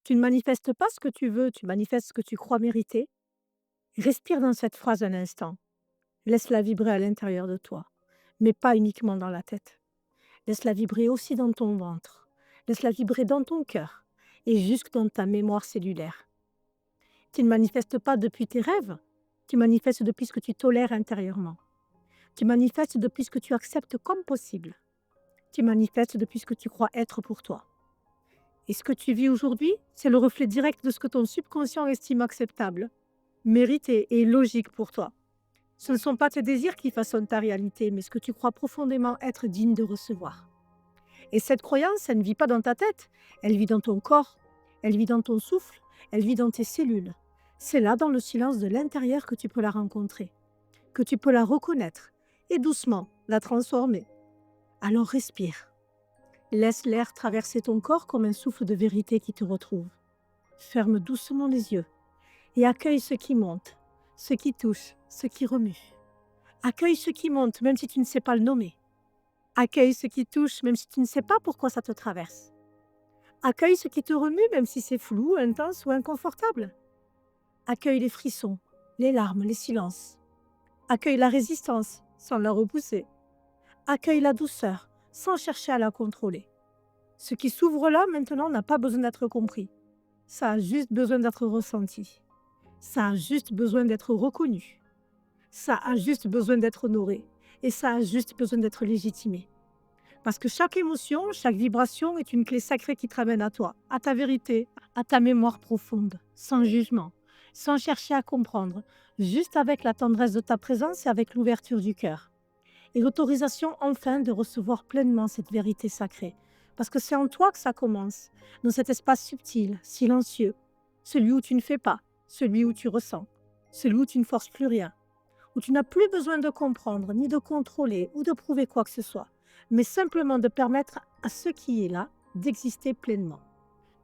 Tu ne manifestes pas ce que tu veux, tu manifestes ce que tu crois mériter. Respire dans cette phrase un instant. Laisse-la vibrer à l'intérieur de toi, mais pas uniquement dans la tête. Laisse-la vibrer aussi dans ton ventre. Laisse-la vibrer dans ton cœur et jusque dans ta mémoire cellulaire. Tu ne manifestes pas depuis tes rêves, tu manifestes depuis ce que tu tolères intérieurement. Tu manifestes depuis ce que tu acceptes comme possible. Tu manifestes depuis ce que tu crois être pour toi. Et ce que tu vis aujourd'hui, c'est le reflet direct de ce que ton subconscient estime acceptable, mérité et logique pour toi. Ce ne sont pas tes désirs qui façonnent ta réalité, mais ce que tu crois profondément être digne de recevoir. Et cette croyance, elle ne vit pas dans ta tête, elle vit dans ton corps, elle vit dans ton souffle, elle vit dans tes cellules. C'est là, dans le silence de l'intérieur, que tu peux la rencontrer, que tu peux la reconnaître et doucement la transformer. Alors respire. Laisse l'air traverser ton corps comme un souffle de vérité qui te retrouve. Ferme doucement les yeux et accueille ce qui monte, ce qui touche, ce qui remue. Accueille ce qui monte même si tu ne sais pas le nommer. Accueille ce qui touche même si tu ne sais pas pourquoi ça te traverse. Accueille ce qui te remue même si c'est flou, intense ou inconfortable. Accueille les frissons, les larmes, les silences. Accueille la résistance sans la repousser. Accueille la douceur sans chercher à la contrôler. Ce qui s'ouvre là maintenant n'a pas besoin d'être compris. Ça a juste besoin d'être ressenti. Ça a juste besoin d'être reconnu. Ça a juste besoin d'être honoré. Et ça a juste besoin d'être légitimé. Parce que chaque émotion, chaque vibration est une clé sacrée qui te ramène à toi, à ta vérité, à ta mémoire profonde, sans jugement, sans chercher à comprendre, juste avec la tendresse de ta présence et avec l'ouverture du cœur. Et l'autorisation enfin de recevoir pleinement cette vérité sacrée. Parce que c'est en toi que ça commence, dans cet espace subtil, silencieux, celui où tu ne fais pas, celui où tu ressens, celui où tu ne forces plus rien, où tu n'as plus besoin de comprendre, ni de contrôler ou de prouver quoi que ce soit, mais simplement de permettre à ce qui est là d'exister pleinement.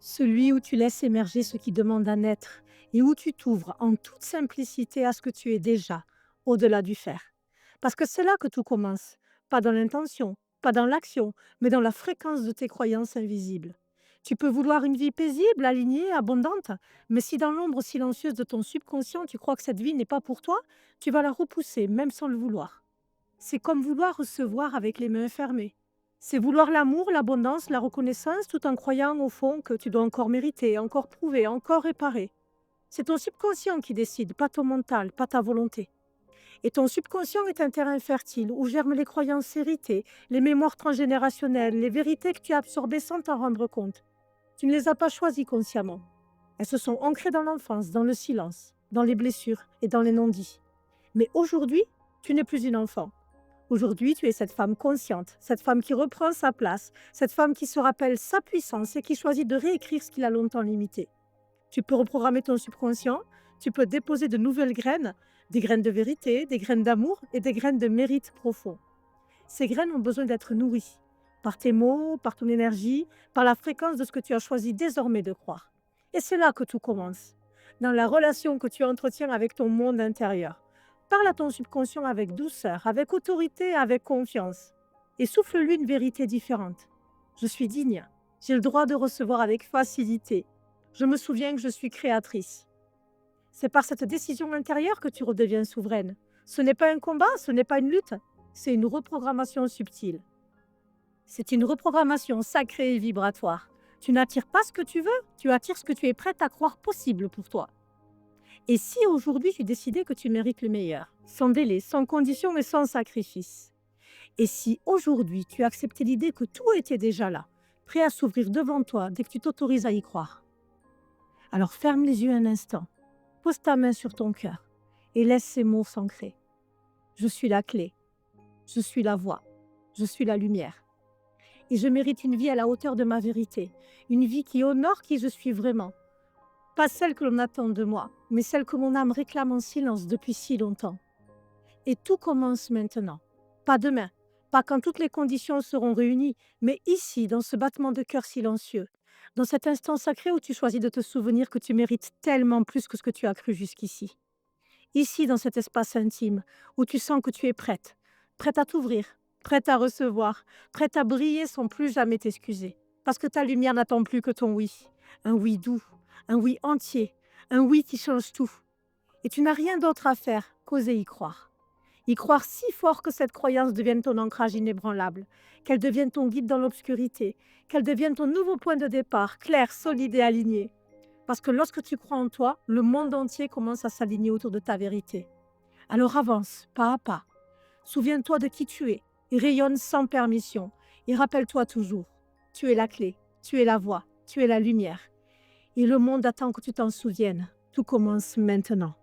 Celui où tu laisses émerger ce qui demande à naître et où tu t'ouvres en toute simplicité à ce que tu es déjà, au-delà du faire. Parce que c'est là que tout commence, pas dans l'intention, pas dans l'action, mais dans la fréquence de tes croyances invisibles. Tu peux vouloir une vie paisible, alignée, abondante, mais si dans l'ombre silencieuse de ton subconscient, tu crois que cette vie n'est pas pour toi, tu vas la repousser, même sans le vouloir. C'est comme vouloir recevoir avec les mains fermées. C'est vouloir l'amour, l'abondance, la reconnaissance, tout en croyant au fond que tu dois encore mériter, encore prouver, encore réparer. C'est ton subconscient qui décide, pas ton mental, pas ta volonté. Et ton subconscient est un terrain fertile où germent les croyances héritées, les mémoires transgénérationnelles, les vérités que tu as absorbées sans t'en rendre compte. Tu ne les as pas choisies consciemment. Elles se sont ancrées dans l'enfance, dans le silence, dans les blessures et dans les non-dits. Mais aujourd'hui, tu n'es plus une enfant. Aujourd'hui, tu es cette femme consciente, cette femme qui reprend sa place, cette femme qui se rappelle sa puissance et qui choisit de réécrire ce qu'il a longtemps limité. Tu peux reprogrammer ton subconscient, tu peux déposer de nouvelles graines, des graines de vérité, des graines d'amour et des graines de mérite profond. Ces graines ont besoin d'être nourries par tes mots, par ton énergie, par la fréquence de ce que tu as choisi désormais de croire. Et c'est là que tout commence, dans la relation que tu entretiens avec ton monde intérieur. Parle à ton subconscient avec douceur, avec autorité, avec confiance. Et souffle-lui une vérité différente. Je suis digne. J'ai le droit de recevoir avec facilité. Je me souviens que je suis créatrice. C'est par cette décision intérieure que tu redeviens souveraine. Ce n'est pas un combat, ce n'est pas une lutte, c'est une reprogrammation subtile. C'est une reprogrammation sacrée et vibratoire. Tu n'attires pas ce que tu veux, tu attires ce que tu es prête à croire possible pour toi. Et si aujourd'hui tu décidais que tu mérites le meilleur, sans délai, sans condition et sans sacrifice? Et si aujourd'hui tu acceptais l'idée que tout était déjà là, prêt à s'ouvrir devant toi dès que tu t'autorises à y croire? Alors ferme les yeux un instant, pose ta main sur ton cœur et laisse ces mots s'ancrer. Je suis la clé, je suis la voix, je suis la lumière. Et je mérite une vie à la hauteur de ma vérité, une vie qui honore qui je suis vraiment. Pas celle que l'on attend de moi, mais celle que mon âme réclame en silence depuis si longtemps. Et tout commence maintenant, pas demain, pas quand toutes les conditions seront réunies, mais ici, dans ce battement de cœur silencieux, dans cet instant sacré où tu choisis de te souvenir que tu mérites tellement plus que ce que tu as cru jusqu'ici. Ici, dans cet espace intime, où tu sens que tu es prête, prête à t'ouvrir, prête à recevoir, prête à briller sans plus jamais t'excuser. Parce que ta lumière n'attend plus que ton oui. Un oui doux, un oui entier, un oui qui change tout. Et tu n'as rien d'autre à faire qu'oser y croire. Y croire si fort que cette croyance devienne ton ancrage inébranlable, qu'elle devienne ton guide dans l'obscurité, qu'elle devienne ton nouveau point de départ, clair, solide et aligné. Parce que lorsque tu crois en toi, le monde entier commence à s'aligner autour de ta vérité. Alors avance, pas à pas. Souviens-toi de qui tu es et rayonne sans permission. Et rappelle-toi toujours, tu es la clé, tu es la voie, tu es la lumière. Et le monde attend que tu t'en souviennes. Tout commence maintenant.